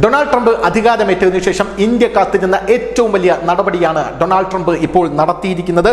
Donald Trump അധികാരമേറ്റതിനു ശേഷം India കാത്തിരുന്ന ഏറ്റവും വലിയ നടപടിയാണ് ഡൊണാൾഡ് ട്രംപ് ഇപ്പോൾ നടത്തിയിരിക്കുന്നത്.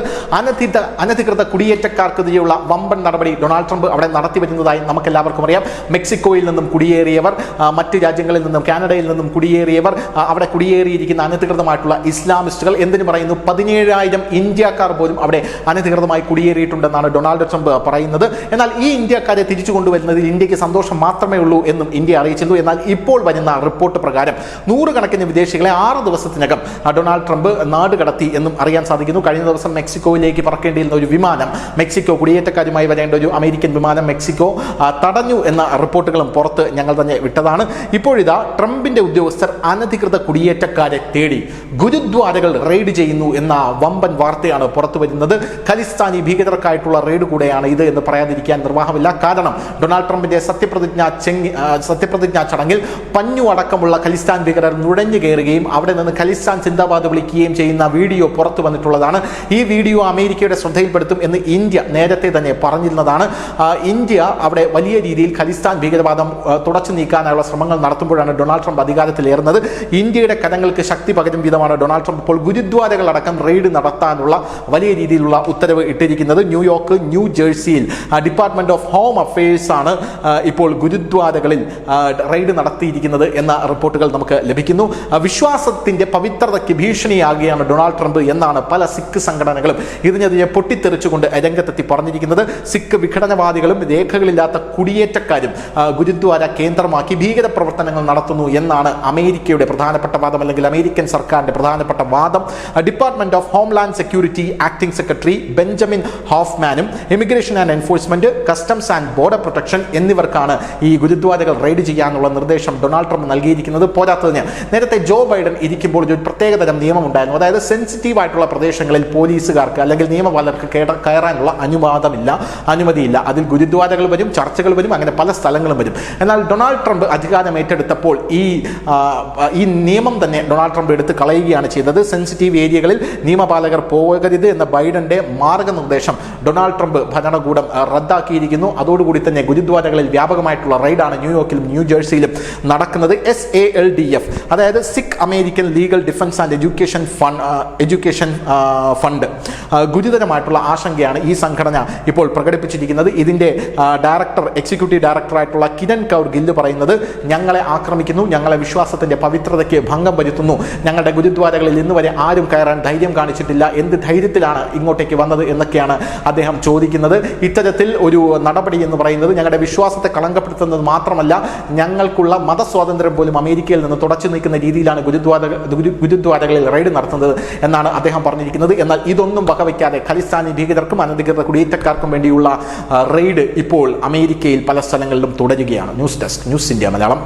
അനധികൃത കുടിയേറ്റക്കാർക്കെതിരെയുള്ള വമ്പൻ നടപടി ഡൊണാൾഡ് ട്രംപ് അവിടെ നടത്തി വരുന്നതായി നമുക്കെല്ലാവർക്കും അറിയാം. മെക്സിക്കോയിൽ നിന്നും കുടിയേറിയവർ, മറ്റ് രാജ്യങ്ങളിൽ നിന്നും, കാനഡയിൽ നിന്നും കുടിയേറിയവർ, അവിടെ കുടിയേറിയിരിക്കുന്ന അനധികൃതമായിട്ടുള്ള ഇസ്ലാമിസ്റ്റുകൾ, എന്തിനു പറയുന്നു, 17,000 ഇന്ത്യക്കാർ പോലും അവിടെ അനധികൃതമായി കുടിയേറിയിട്ടുണ്ടെന്നാണ് ഡൊണാൾഡ് ട്രംപ് പറയുന്നത്. എന്നാൽ ഈ ഇന്ത്യക്കാരെ തിരിച്ചു കൊണ്ടുവരുന്നതിൽ ഇന്ത്യക്ക് സന്തോഷം മാത്രമേ ഉള്ളൂ എന്നും ഇന്ത്യ അറിയിച്ചിരുന്നു. എന്നാൽ ഇപ്പോൾ വരുന്ന റിപ്പോർട്ട് പ്രകാരം നൂറുകണക്കിന് വിദേശികളെ 6 ദിവസത്തിനകം ഡൊണാൾഡ് ട്രംപ് നാട് കടത്തി എന്നും അറിയാൻ സാധിക്കുന്നു. കഴിഞ്ഞ ദിവസം മെക്സിക്കോയിലേക്ക് പറക്കേണ്ടിയിരുന്ന ഒരു വിമാനം, മെക്സിക്കോ കുടിയേറ്റക്കാരുമായി വരേണ്ട ഒരു അമേരിക്കൻ വിമാനം മെക്സിക്കോ തടഞ്ഞു എന്ന റിപ്പോർട്ടുകളും പുറത്ത് ഞങ്ങൾ തന്നെ വിട്ടതാണ്. ഇപ്പോഴിതാ ട്രംപിന്റെ ഉദ്യോഗസ്ഥർ അനധികൃത കുടിയേറ്റക്കാരെ തേടി ഗുരുദ്വാരകൾ റെയ്ഡ് ചെയ്യുന്നു എന്ന വമ്പൻ വാർത്തയാണ് പുറത്തു വരുന്നത്. ഖലിസ്ഥാനി ഭീകരർക്കായിട്ടുള്ള റെയ്ഡ് കൂടെയാണ് ഇത് എന്ന് പറയാതിരിക്കാൻ നിർവാഹമില്ല. കാരണം ഡൊണാൾഡ് ട്രംപിന്റെ സത്യപ്രതിജ്ഞാ ചടങ്ങിൽ പഞ്ഞു അടക്കമുള്ള ഖലിസ്ഥാൻ ഭീകരർ നുഴഞ്ഞു കയറുകയും അവിടെ നിന്ന് ഖലിസ്ഥാൻ സിന്ദാബാദ് വിളിക്കുകയും ചെയ്യുന്ന വീഡിയോ പുറത്തു വന്നിട്ടുള്ളതാണ്. ഈ വീഡിയോ അമേരിക്കയുടെ ശ്രദ്ധയിൽപ്പെടുത്തും എന്ന് ഇന്ത്യ നേരത്തെ തന്നെ പറഞ്ഞിരുന്നതാണ്. ഇന്ത്യ അവിടെ വലിയ രീതിയിൽ ഖലിസ്ഥാൻ ഭീകരവാദം തുടച്ചു നീക്കാനുള്ള ശ്രമങ്ങൾ നടത്തുമ്പോഴാണ് ഡൊണാൾഡ് ട്രംപ് അധികാരത്തിലേറുന്നത്. ഇന്ത്യയുടെ കരങ്ങൾക്ക് ശക്തി പകരും വിധമാണ് ഡൊണാൾഡ് ട്രംപ് ഇപ്പോൾ ഗുരുദ്വാരകളടക്കം റെയ്ഡ് നടത്താനുള്ള വലിയ രീതിയിലുള്ള ഉത്തരവ് ഇട്ടിരിക്കുന്നത്. ന്യൂയോർക്ക്, ന്യൂ ജേഴ്സിയിൽ ഡിപ്പാർട്ട്മെന്റ് ഓഫ് ഹോം അഫയേഴ്സ് ആണ് ഇപ്പോൾ ഗുരുദ്വാരകളിൽ റെയ്ഡ് നടത്തിയിരിക്കുന്നത് എന്ന റിപ്പോർട്ടുകൾ നമുക്ക് ലഭിക്കുന്നു. വിശ്വാസത്തിന്റെ പവിത്രതയ്ക്ക് ഭീഷണിയാകുകയാണ് ഡൊണാൾഡ് ട്രംപ് എന്നാണ് പല സിഖ് സംഘടനകളും ഇതിനെതിരെ പൊട്ടിത്തെറിച്ചുകൊണ്ട് രംഗത്തെത്തി പറഞ്ഞിരിക്കുന്നത്. സിഖ് വിഘടനവാദികളും രേഖകളില്ലാത്ത കുടിയേറ്റക്കാരും ഗുരുദ്വാര കേന്ദ്രമാക്കി ഭീകര പ്രവർത്തനങ്ങൾ നടത്തുന്നു എന്നാണ് അമേരിക്കയുടെ പ്രധാനപ്പെട്ട വാദം, അല്ലെങ്കിൽ അമേരിക്കൻ സർക്കാരിന്റെ പ്രധാനപ്പെട്ട വാദം. Department of Homeland Security acting secretary Benjamin ഹോഫ്മാനും Immigration and Enforcement, Customs and Border Protection എന്നിവർക്കാണ് ഈ ഗുരുദ്വാരകൾ റെയ്ഡ് ചെയ്യാനുള്ള നിർദ്ദേശം ഡൊണാൾഡ് ട്രംപ് നൽകിയിരിക്കുന്നത്. പോരാത്തതിന് നേരത്തെ ജോ ബൈഡൻ ഇരിക്കുമ്പോൾ ഒരു പ്രത്യേകതരം നിയമം ഉണ്ടായിരുന്നു. അതായത് സെൻസിറ്റീവ് ആയിട്ടുള്ള പ്രദേശങ്ങളിൽ പോലീസുകാർക്ക് അല്ലെങ്കിൽ നിയമപാലകർക്ക് കയറാനുള്ള അനുമതിയില്ല. അതിൽ ഗുരുദ്വാരകൾ വരും, ചർച്ചകൾ വരും, അങ്ങനെ പല സ്ഥലങ്ങളും വരും. എന്നാൽ ഡൊണാൾഡ് ട്രംപ് അധികാരം ഏറ്റെടുത്തപ്പോൾ ഈ നിയമം തന്നെ ഡൊണാൾഡ് ട്രംപ് എടുത്ത് കളയുകയാണ് ചെയ്തത്. സെൻസിറ്റീവ് ഏരിയകളിൽ നിയമപാലകർ പോകരുത് എന്ന ബൈഡന്റെ മാർഗനിർദ്ദേശം ഡൊണാൾഡ് ട്രംപ് ഭരണകൂടം റദ്ദാക്കിയിരിക്കുന്നു. അതോടുകൂടി തന്നെ ഗുരുദ്വാരകളിൽ വ്യാപകമായിട്ടുള്ള റെയ്ഡാണ് ന്യൂയോർക്കിലും ന്യൂ ജേഴ്സിയിലും നടക്കുന്നത്. SALDF, അതായത് Sikh American Legal Defense and Education Fund, ഗുരുതരമായിട്ടുള്ള ആശങ്കയാണ് ഈ സംഘടന ഇപ്പോൾ പ്രകടിപ്പിച്ചിരിക്കുന്നത്. ഇതിന്റെ എക്സിക്യൂട്ടീവ് ഡയറക്ടറായിട്ടുള്ള കിരൺ കൗർ ഗില്ല് പറയുന്നത്, ഞങ്ങളെ ആക്രമിക്കുന്നു, ഞങ്ങളെ വിശ്വാസത്തിന്റെ പവിത്രതയ്ക്ക് ഭംഗം വരുത്തുന്നു, ഞങ്ങളുടെ ഗുരുദ്വാരകളിൽ ഇന്ന് വരെ ആരും കയറാൻ ധൈര്യം കാണിച്ചിട്ടില്ല, എന്ത് ധൈര്യത്തിലാണ് ഇങ്ങോട്ടേക്ക് വന്നത് എന്നൊക്കെയാണ് അദ്ദേഹം ചോദിക്കുന്നത്. ഇത്തരത്തിൽ ഒരു നടപടി എന്ന് പറയുന്നത് ഞങ്ങളുടെ വിശ്വാസത്തെ കളങ്കപ്പെടുത്തുന്നത് മാത്രമല്ല, ഞങ്ങൾക്കുള്ള മതസ്വാതന്ത്ര്യം പോലും അമേരിക്കയിൽ നിന്ന് തുടച്ചു നീക്കുന്ന രീതിയിലാണ് ഗുരുദ്വാരകളിൽ റെയ്ഡ് നടത്തുന്നത് എന്നാണ് അദ്ദേഹം പറഞ്ഞിരിക്കുന്നത്. എന്നാൽ ഇതൊന്നും വകവയ്ക്കാതെ ഖലിസ്ഥാനി ഭീകരർക്കും അനധികൃത കുടിയേറ്റക്കാർക്കും വേണ്ടിയുള്ള റെയ്ഡ് ഇപ്പോൾ അമേരിക്കയിൽ പല സ്ഥലങ്ങളിലും തുടരുകയാണ്. News desk, news India Malayalam.